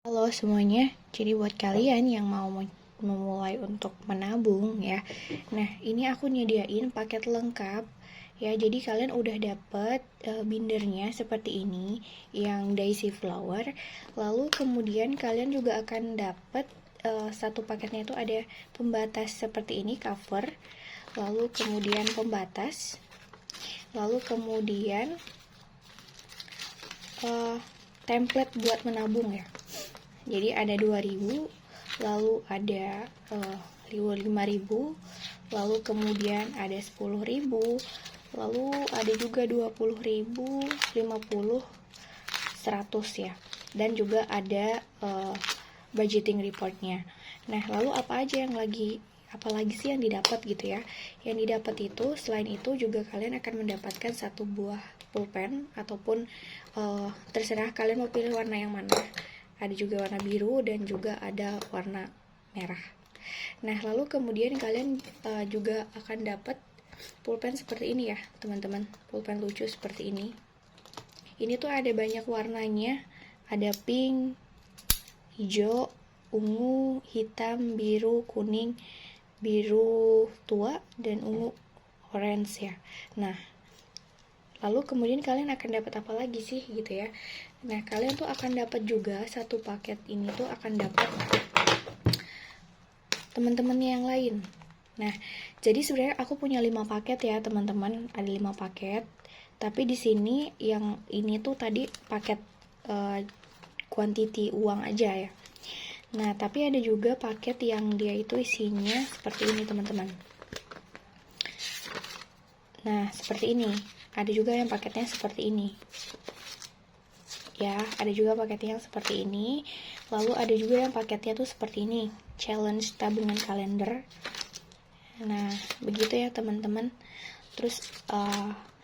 Halo semuanya, jadi buat kalian yang mau memulai untuk menabung ya. Nah, ini aku nyediain paket lengkap ya. Jadi kalian udah dapet bindernya seperti ini yang daisy flower. Lalu kemudian kalian juga akan dapet satu paketnya itu ada pembatas seperti ini, cover. Lalu kemudian pembatas. Lalu kemudian template buat menabung ya. Jadi ada 2000, lalu ada 5000, lalu kemudian ada 10.000, lalu ada juga 20.000, 50, 100 ya. Dan juga ada budgeting reportnya. Nah, lalu apa apalagi sih yang didapat gitu ya. Yang didapat itu selain itu juga kalian akan mendapatkan satu buah pulpen ataupun terserah kalian mau pilih warna yang mana. Ada juga warna biru dan juga ada warna merah. Nah, lalu kemudian kalian juga akan dapat pulpen seperti ini ya, teman-teman. Pulpen lucu seperti ini. Ini tuh ada banyak warnanya. Ada pink, hijau, ungu, hitam, biru, kuning, biru tua, dan ungu orange ya. Nah, lalu kemudian kalian akan dapat apa lagi sih gitu ya. Nah, kalian tuh akan dapat juga satu paket ini tuh akan dapat teman-teman yang lain. Nah, jadi sebenarnya aku punya 5 paket ya, teman-teman. Ada 5 paket. Tapi di sini yang ini tuh tadi paket quantity uang aja ya. Nah, tapi ada juga paket yang dia itu isinya seperti ini, teman-teman. Nah, seperti ini. Ada juga yang paketnya seperti ini. Ya, ada juga paketnya yang seperti ini. Lalu ada juga yang paketnya tuh seperti ini, challenge tabungan kalender. Nah, begitu ya teman-teman. Terus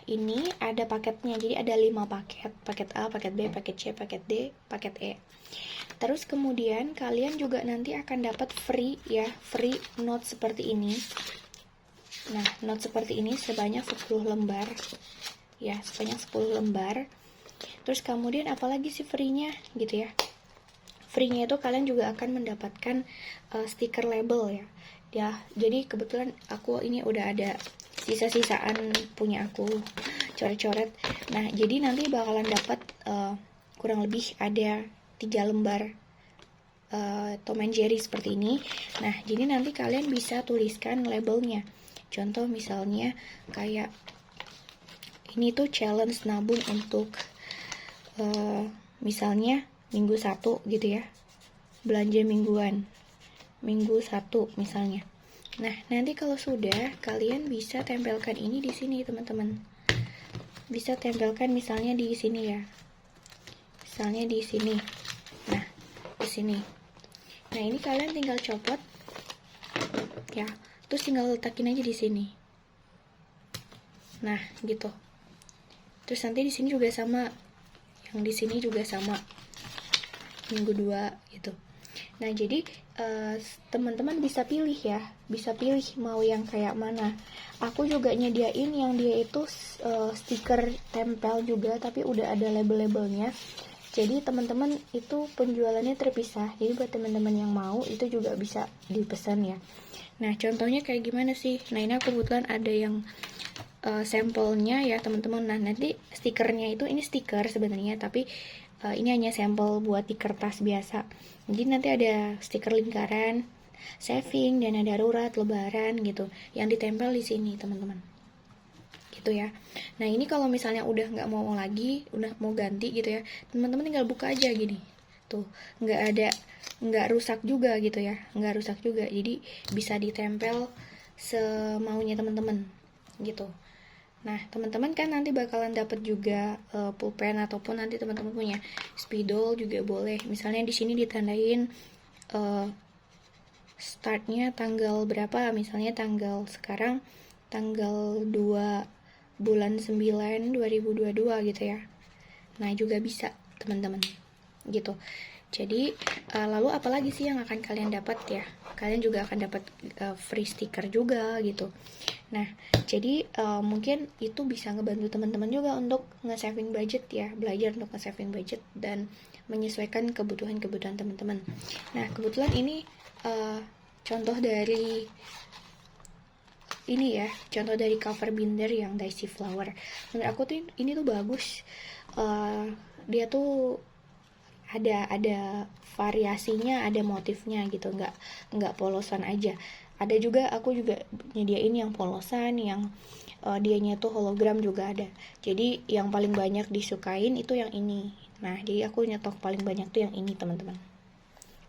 ini ada paketnya, jadi ada 5 paket. Paket A, paket B, paket C, paket D, paket E. Terus kemudian kalian juga nanti akan dapat free ya, free note seperti ini. Nah, note seperti ini sebanyak 10 lembar. Ya, sebanyak 10 lembar. Terus kemudian apalagi sih free-nya gitu ya. Free-nya itu kalian juga akan mendapatkan stiker label ya. Ya, jadi kebetulan aku ini udah ada sisa-sisaan punya aku coret-coret. Nah, jadi nanti bakalan dapat kurang lebih ada 3 lembar Tom and Jerry seperti ini. Nah, jadi nanti kalian bisa tuliskan labelnya. Contoh misalnya kayak ini tuh challenge nabung untuk misalnya minggu 1 gitu ya, belanja mingguan minggu 1 misalnya. Nah, nanti kalau sudah kalian bisa tempelkan ini di sini teman-teman, bisa tempelkan misalnya di sini ya, misalnya di sini. Nah, di sini. Nah, ini kalian tinggal copot ya, terus tinggal letakin aja di sini. Nah, gitu. Terus nanti di sini juga sama, yang di sini juga sama, minggu 2 gitu. Nah, jadi teman-teman bisa pilih ya, bisa pilih mau yang kayak mana. Aku juga nyediain yang dia itu stiker tempel juga, tapi udah ada label-labelnya. Jadi teman-teman itu penjualannya terpisah. Jadi buat teman-teman yang mau itu juga bisa dipesan ya. Nah, contohnya kayak gimana sih? Nah, ini aku kebetulan ada yang sampelnya ya teman-teman. Nah, nanti stikernya itu, ini stiker sebenarnya, tapi ini hanya sampel buat di kertas biasa. Jadi nanti ada stiker lingkaran, saving, dana darurat, lebaran gitu, yang ditempel di sini teman-teman. Gitu ya. Nah, ini kalau misalnya udah nggak mau lagi, udah mau ganti gitu ya, teman-teman tinggal buka aja gini. Tuh, nggak rusak juga gitu ya, nggak rusak juga. Jadi bisa ditempel semaunya teman-teman gitu. Nah, teman-teman kan nanti bakalan dapat juga pulpen, ataupun nanti teman-teman punya spidol juga boleh. Misalnya di sini ditandain startnya tanggal berapa, misalnya sekarang tanggal 2 bulan 9 2022 gitu ya. Nah, juga bisa teman-teman gitu. Jadi lalu apalagi sih yang akan kalian dapat ya? Kalian juga akan dapat free stiker juga gitu. Nah, jadi mungkin itu bisa ngebantu teman-teman juga untuk nge-saving budget ya, belajar untuk nge-saving budget dan menyesuaikan kebutuhan-kebutuhan teman-teman. Nah, kebetulan ini contoh dari cover binder yang Daisy Flower. Menurut aku tuh ini tuh bagus. Dia tuh ada variasinya, ada motifnya gitu, nggak polosan aja. Ada juga, aku juga nyediain yang polosan, yang dianya tuh hologram juga ada. Jadi yang paling banyak disukain itu yang ini. Nah, jadi aku nyetok paling banyak tuh yang ini, teman-teman.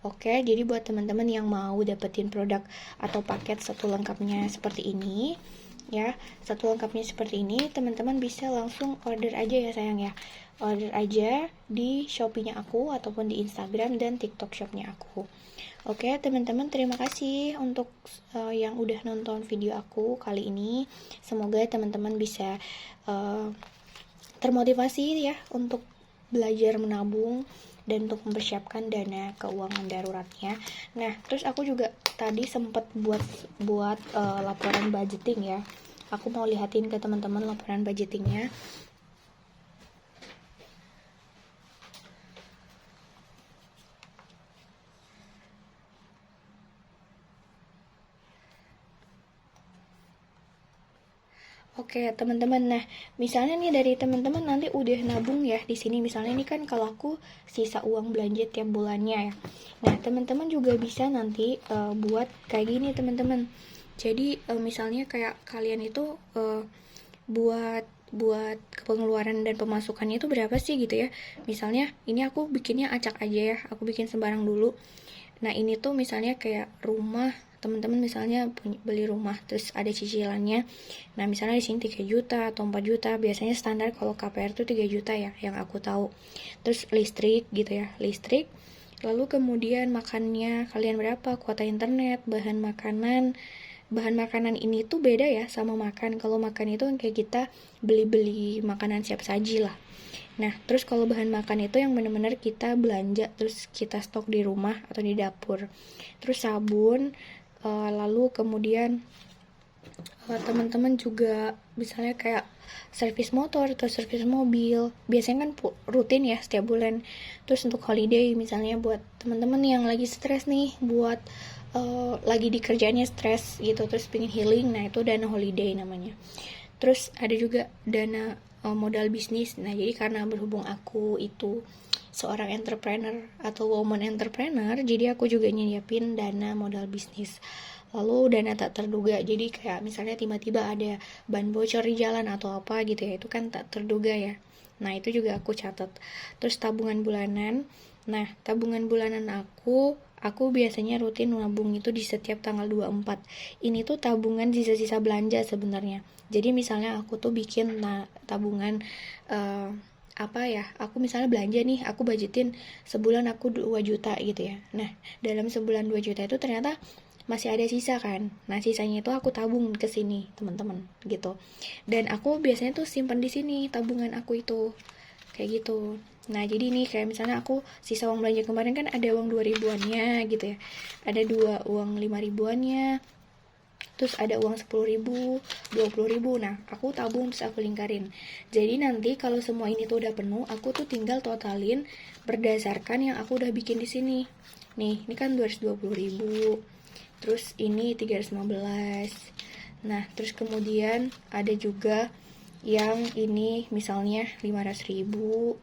Oke, jadi buat teman-teman yang mau dapetin produk atau paket satu lengkapnya seperti ini, ya, satu lengkapnya seperti ini, teman-teman bisa langsung order aja ya sayang ya. Order aja di Shopee-nya aku ataupun di Instagram dan TikTok shop-nya aku. Oke, teman-teman, terima kasih untuk yang udah nonton video aku kali ini. Semoga teman-teman bisa termotivasi ya untuk belajar menabung dan untuk mempersiapkan dana keuangan daruratnya. Nah, terus aku juga tadi sempat buat laporan budgeting ya. Aku mau lihatin ke teman-teman laporan budgetingnya. Oke, teman-teman. Nah, misalnya nih dari teman-teman nanti udah nabung ya di sini. Misalnya ini kan kalau aku sisa uang belanja tiap bulannya ya. Nah, teman-teman juga bisa nanti buat kayak gini, teman-teman. Jadi misalnya kayak kalian itu buat pengeluaran dan pemasukannya itu berapa sih gitu ya. Misalnya ini aku bikinnya acak aja ya. Aku bikin sembarang dulu. Nah, ini tuh misalnya kayak rumah, teman-teman misalnya beli rumah terus ada cicilannya. Nah, misalnya di sini 3 juta atau 4 juta, biasanya standar kalau KPR tuh 3 juta ya yang aku tahu. Terus listrik gitu ya, listrik. Lalu kemudian makannya kalian berapa, kuota internet, bahan makanan. Bahan makanan ini tuh beda ya sama makan. Kalau makan itu kayak kita beli-beli makanan siap saji lah. Nah, terus kalau bahan makan itu yang benar-benar kita belanja terus kita stok di rumah atau di dapur. Terus sabun, lalu kemudian teman-teman juga misalnya kayak servis motor atau servis mobil, biasanya kan rutin ya setiap bulan. Terus untuk holiday misalnya buat teman-teman yang lagi stres nih, buat lagi di kerjaannya stres gitu, terus pengen healing, nah itu dana holiday namanya. Terus ada juga dana modal bisnis. Nah, jadi karena berhubung aku itu seorang entrepreneur atau woman entrepreneur, jadi aku juga nyiapin dana modal bisnis. Lalu dana tak terduga, jadi kayak misalnya tiba-tiba ada ban bocor di jalan atau apa gitu ya, itu kan tak terduga ya. Nah, itu juga aku catat. Terus tabungan bulanan. Nah, tabungan bulanan aku biasanya rutin nabung itu di setiap tanggal 24. Ini tuh tabungan sisa-sisa belanja sebenarnya. Jadi misalnya aku tuh bikin tabungan apa ya, aku misalnya belanja nih, aku budgetin sebulan aku 2 juta gitu ya. Nah, dalam sebulan 2 juta itu ternyata masih ada sisa kan. Nah, sisanya itu aku tabung ke sini, teman-teman, gitu. Dan aku biasanya tuh simpan di sini tabungan aku itu. Kayak gitu. Nah, jadi nih kayak misalnya aku sisa uang belanja kemarin kan ada uang 2 ribuannya gitu ya. Ada dua uang 5 ribuannya. Terus ada uang 10 ribu, 20 ribu. Nah, aku tabung terus aku lingkarin. Jadi nanti kalau semua ini tuh udah penuh, aku tuh tinggal totalin berdasarkan yang aku udah bikin di sini. Nih, ini kan 220 ribu. Terus ini 315. Nah, terus kemudian ada juga yang ini misalnya 500 ribu.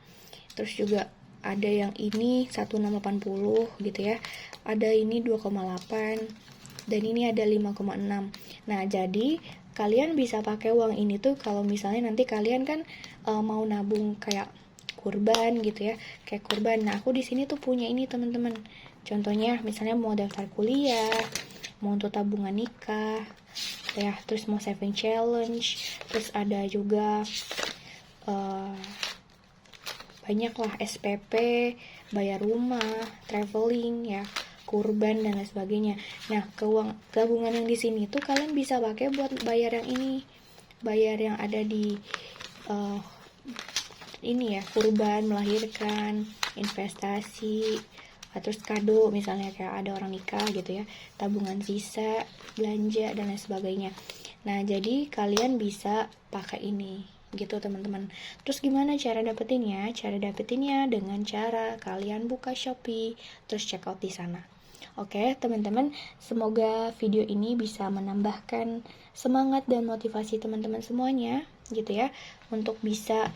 Terus juga ada yang ini 1680 gitu ya. Ada ini 2,8. Dan ini ada 5,6. Nah, jadi kalian bisa pakai uang ini tuh kalau misalnya nanti kalian kan mau nabung kayak kurban gitu ya, kayak kurban. Nah, aku di sini tuh punya ini, teman-teman. Contohnya misalnya mau daftar kuliah, mau untuk tabungan nikah, ya, terus mau saving challenge, terus ada juga banyak lah SPP, bayar rumah, traveling ya, kurban dan lain sebagainya. Nah, tabungan yang di sini tuh kalian bisa pakai buat bayar yang ini, bayar yang ada di ini ya, kurban, melahirkan, investasi, terus kado misalnya kayak ada orang nikah gitu ya, tabungan sisa, belanja dan lain sebagainya. Nah jadi kalian bisa pakai ini gitu teman-teman. Terus gimana cara dapetinnya? Cara dapetinnya dengan cara kalian buka Shopee terus check out di sana. Oke teman-teman, semoga video ini bisa menambahkan semangat dan motivasi teman-teman semuanya gitu ya, untuk bisa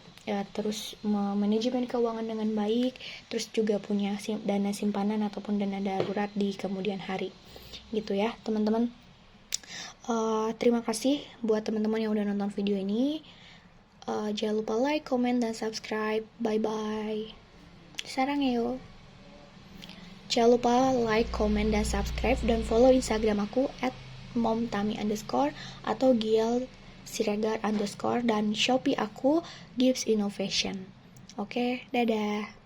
terus manajemen keuangan dengan baik, terus juga punya dana simpanan ataupun dana darurat di kemudian hari gitu ya teman-teman. Terima kasih buat teman-teman yang udah nonton video ini. Jangan lupa like, comment, dan subscribe. Bye bye. Saranghae. Jangan lupa like, comment, dan subscribe, dan follow Instagram aku @momtami_ atau giel_siregar_ dan Shopee aku Gibbs Innovation. Oke, dadah.